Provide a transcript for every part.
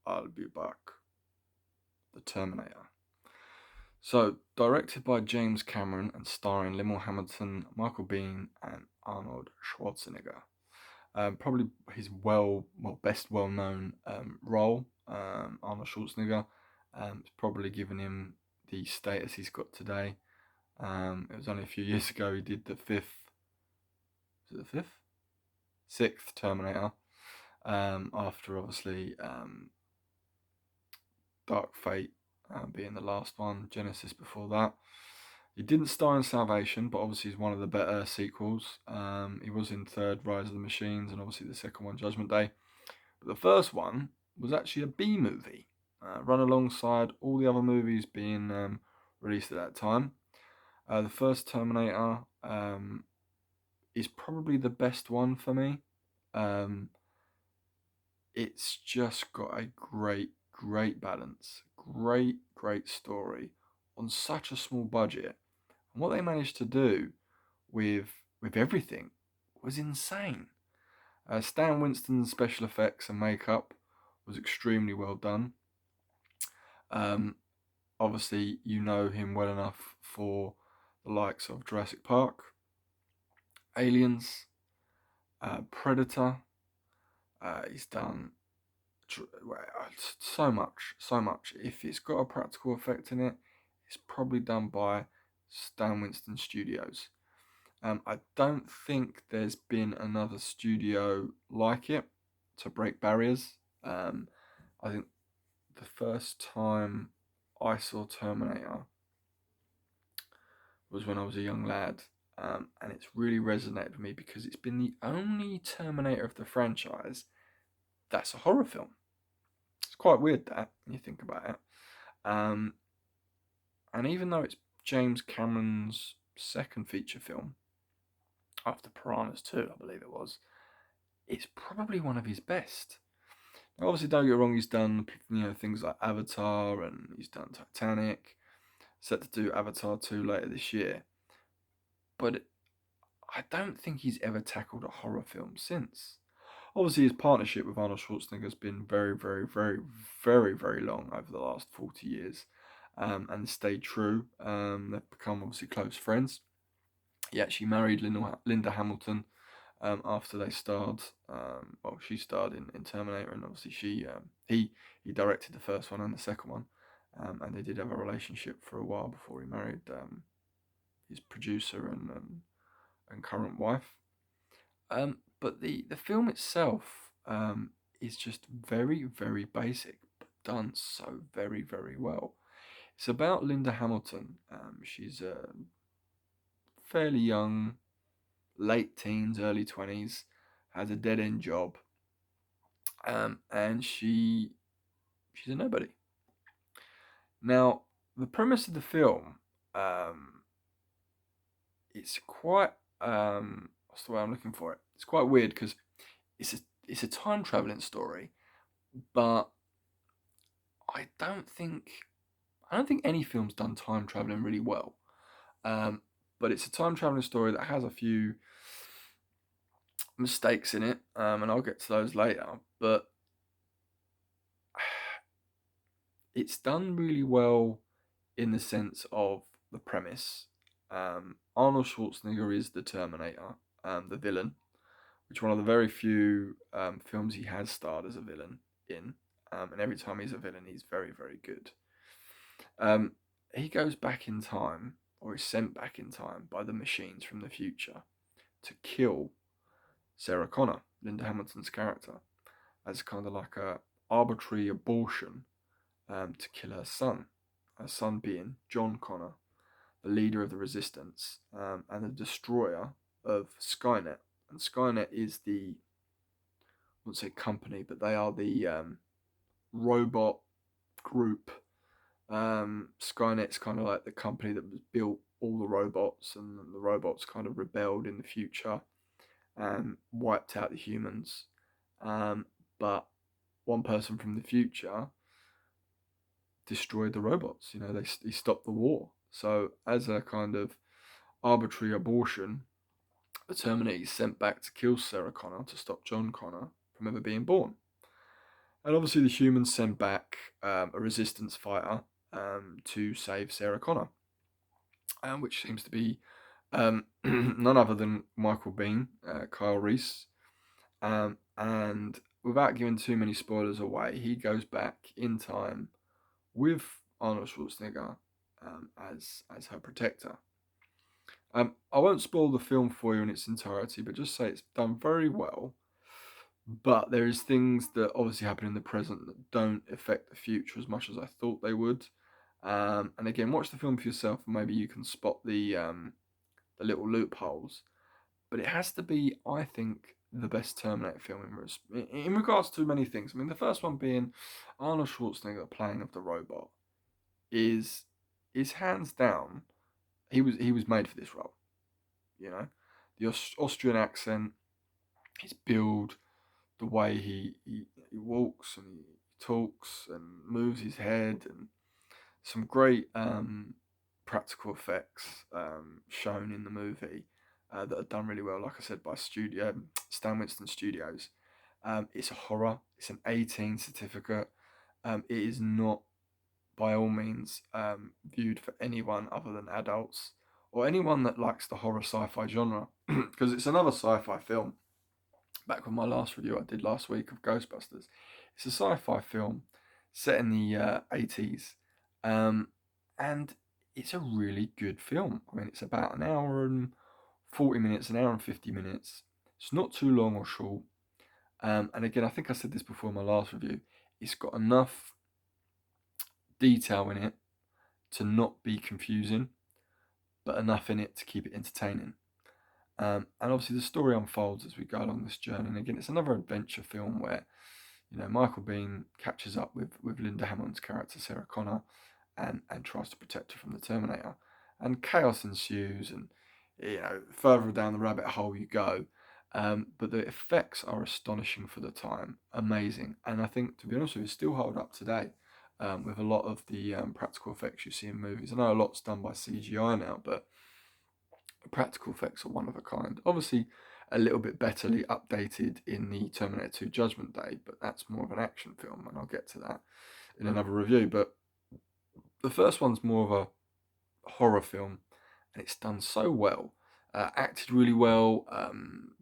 I'll be back. The Terminator. So, directed by James Cameron and starring Limmel Hamilton, Michael Biehn, and Arnold Schwarzenegger. Probably his best well known role, Arnold Schwarzenegger. It's probably given him the status he's got today. It was only a few years ago he did the fifth, was it the fifth? Sixth Terminator. After obviously Dark Fate being the last one, Genesis before that. He didn't star in Salvation, but obviously he's one of the better sequels. He was in third, Rise of the Machines, and obviously the second one, Judgment Day. But the first one was actually a B movie, run alongside all the other movies being released at that time. The first Terminator is probably the best one for me. Um, it's just got a great balance, great story on such a small budget. And what they managed to do with everything was insane. Stan Winston's special effects and makeup was extremely well done. Um, Obviously, you know him well enough for the likes of Jurassic Park, Aliens, Predator. He's done so much. If it's got a practical effect in it, it's probably done by Stan Winston Studios. I don't think there's been another studio like it to break barriers. I think the first time I saw Terminator was when I was a young lad, and it's really resonated with me because it's been the only Terminator of the franchise that's a horror film. It's quite weird that when you think about it. Um, and even though it's James Cameron's second feature film after Piranhas 2, I believe it was, it's probably one of his best. Now, obviously, don't get wrong, he's done things like Avatar and he's done Titanic. Set to do Avatar 2 later this year. But I don't think he's ever tackled a horror film since. Obviously, his partnership with Arnold Schwarzenegger has been very long over the last 40 years, and stayed true. They've become obviously close friends. He actually married Linda Hamilton after they starred. She starred in Terminator, and obviously he directed the first one and the second one, and they did have a relationship for a while before he married his producer and current wife. But the film itself is just very basic, but done so very well. It's about Linda Hamilton. She's a fairly young, late teens, early 20s, has a dead end job, and she's a nobody. Now, the premise of the film, it's quite what's the way I'm looking for it? It's quite weird because it's a time traveling story, but I don't think I don't think any film's done time traveling really well. Um, but it's a time traveling story that has a few mistakes in it, and I'll get to those later. But it's done really well in the sense of the premise. Arnold Schwarzenegger is the Terminator, the villain, which one of the very few films he has starred as a villain in. And every time he's a villain, he's very good. Um, he goes back in time, or is sent back in time by the machines from the future to kill Sarah Connor, Linda Hamilton's character, as kind of like a arbitrary abortion to kill her son. Her son being John Connor, the leader of the resistance and the destroyer of Skynet. And Skynet is the, I wouldn't say company, but they are the robot group. Skynet's kind of like the company that was built all the robots, and the robots kind of rebelled in the future and wiped out the humans. But one person from the future destroyed the robots. He stopped the war. So as a kind of arbitrary abortion, the Terminator is sent back to kill Sarah Connor to stop John Connor from ever being born. And obviously, the humans send back a resistance fighter to save Sarah Connor, which seems to be none other than Michael Biehn, Kyle Reese. And without giving too many spoilers away, he goes back in time with Arnold Schwarzenegger as her protector. I won't spoil the film for you in its entirety, but just say it's done very well. But there is things that obviously happen in the present that don't affect the future as much as I thought they would. And again, watch the film for yourself, and maybe you can spot the little loopholes. But it has to be, I think, the best Terminator film in regards to many things. I mean, the first one being Arnold Schwarzenegger playing of the robot is hands down. He was made for this role. You know, the Austrian accent, his build, the way he walks and he talks and moves his head, and some great practical effects shown in the movie that are done really well. Like I said, by Stan Winston Studios. It's a horror. It's an 18 certificate. It is not by all means viewed for anyone other than adults or anyone that likes the horror sci-fi genre, because it's another sci-fi film. Back with my last review I did last week of Ghostbusters, it's a sci-fi film set in the 80s, and it's a really good film. I mean, it's about an hour and 40 minutes, an hour and 50 minutes. It's not too long or short. And again, I think I said this before in my last review. It's got enough detail in it to not be confusing, but enough in it to keep it entertaining. And obviously, the story unfolds as we go along this journey. And again, it's another adventure film where Michael Biehn catches up with Linda Hamilton's character Sarah Connor, and tries to protect her from the Terminator. And chaos ensues, and further down the rabbit hole you go. But the effects are astonishing for the time, amazing, and I think, to be honest with you, still hold up today. With a lot of the practical effects you see in movies. I know a lot's done by CGI now, but the practical effects are one of a kind. Obviously, a little bit betterly updated in the Terminator 2 Judgment Day, but that's more of an action film, and I'll get to that in another review. But the first one's more of a horror film, and it's done so well. Acted really well,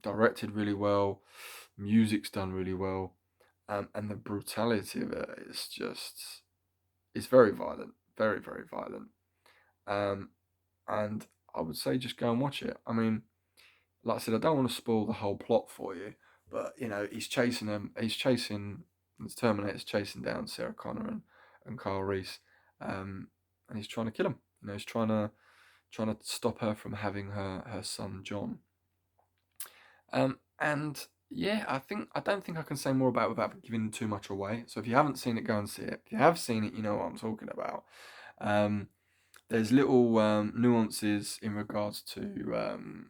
directed really well, music's done really well, and the brutality of it is just, it's very violent, very, very violent. Um, and I would say just go and watch it. I mean, like I said, I don't want to spoil the whole plot for you, but he's chasing them. The Terminator's chasing down Sarah Connor and Kyle Reese, and he's trying to kill him. He's trying to stop her from having her son John. And yeah, I don't think I can say more about it without giving too much away. So if you haven't seen it, go and see it. If you have seen it, you know what I'm talking about. Um, there's little nuances in regards to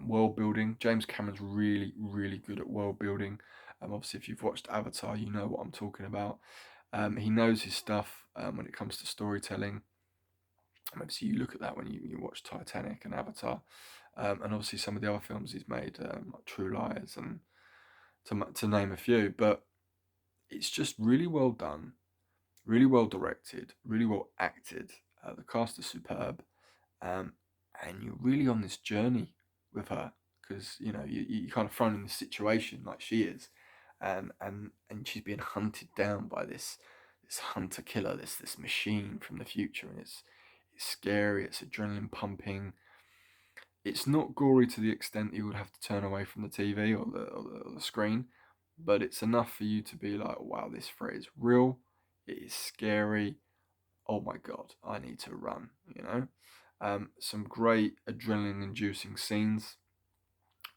world building. James Cameron's really, really good at world building. Obviously, if you've watched Avatar, you know what I'm talking about. He knows his stuff when it comes to storytelling. Obviously, you look at that when you watch Titanic and Avatar, and obviously some of the other films he's made, like True Lies, and to name a few. But it's just really well done, really well directed, really well acted. The cast is superb, um, and you're really on this journey with her, because you're kind of thrown in this situation like she is, and she's being hunted down by this hunter killer, this machine from the future, and it's scary, it's adrenaline pumping. It's not gory to the extent you would have to turn away from the TV or the screen, but it's enough for you to be like, wow, this threat is real, it is scary, oh my god, I need to run. Some great adrenaline inducing scenes,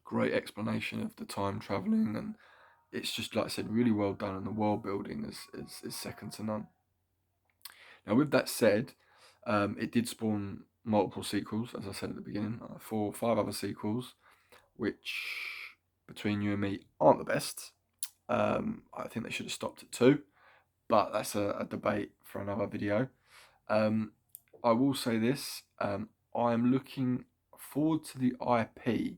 great explanation of the time traveling, and it's just, like I said, really well done, and the world building is second to none. Now, with that said, it did spawn multiple sequels, as I said at the beginning, 4 or 5 other sequels, which, between you and me, aren't the best. I think they should have stopped at 2, but that's a debate for another video. Um, I will say this, I'm looking forward to the IP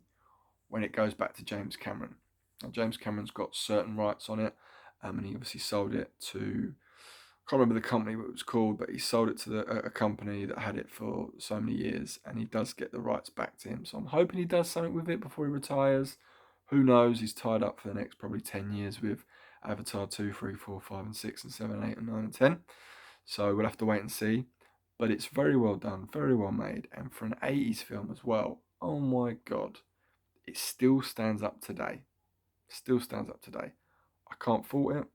when it goes back to James Cameron. Now, James Cameron's got certain rights on it, and he obviously sold it to, I can't remember the company what it was called, but he sold it to a company that had it for so many years, and he does get the rights back to him. So I'm hoping he does something with it before he retires. Who knows? He's tied up for the next probably 10 years with Avatar 2, 3, 4, 5, and 6, and 7, 8, and 9, and 10. So we'll have to wait and see. But it's very well done, very well made, and for an 80s film as well, oh my god, it still stands up today. Still stands up today. I can't fault it.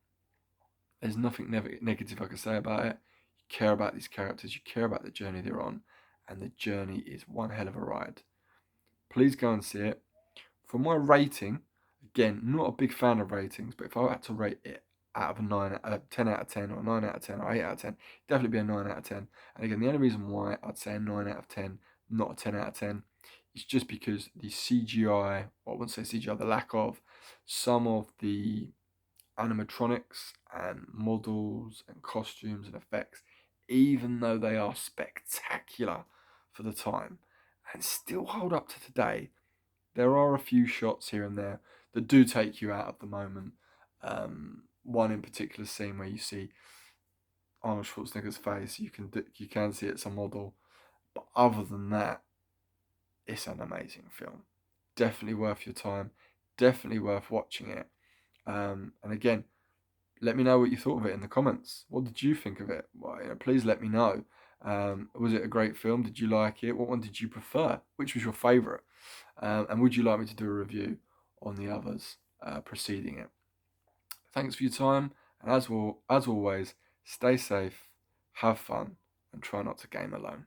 There's nothing negative I can say about it. You care about these characters, you care about the journey they're on, and the journey is one hell of a ride. Please go and see it. For my rating, again, not a big fan of ratings, but if I had to rate it out of a 10 out of 10, or a 9 out of 10, or 8 out of 10, definitely be a 9 out of 10. And again, the only reason why I'd say a 9 out of 10, not a 10 out of 10, is just because the CGI, or I wouldn't say CGI, the lack of some of the animatronics and models and costumes and effects, even though they are spectacular for the time and still hold up to today, there are a few shots here and there that do take you out of the moment. One in particular scene where you see Arnold Schwarzenegger's face, you can see it's a model, but other than that, it's an amazing film. Definitely worth your time. Definitely worth watching it. And again, let me know what you thought of it in the comments. What did you think of it? Well, please let me know. Was it a great film? Did you like it? What one did you prefer? Which was your favourite? And would you like me to do a review on the others preceding it? Thanks for your time, and as always, stay safe, have fun, and try not to game alone.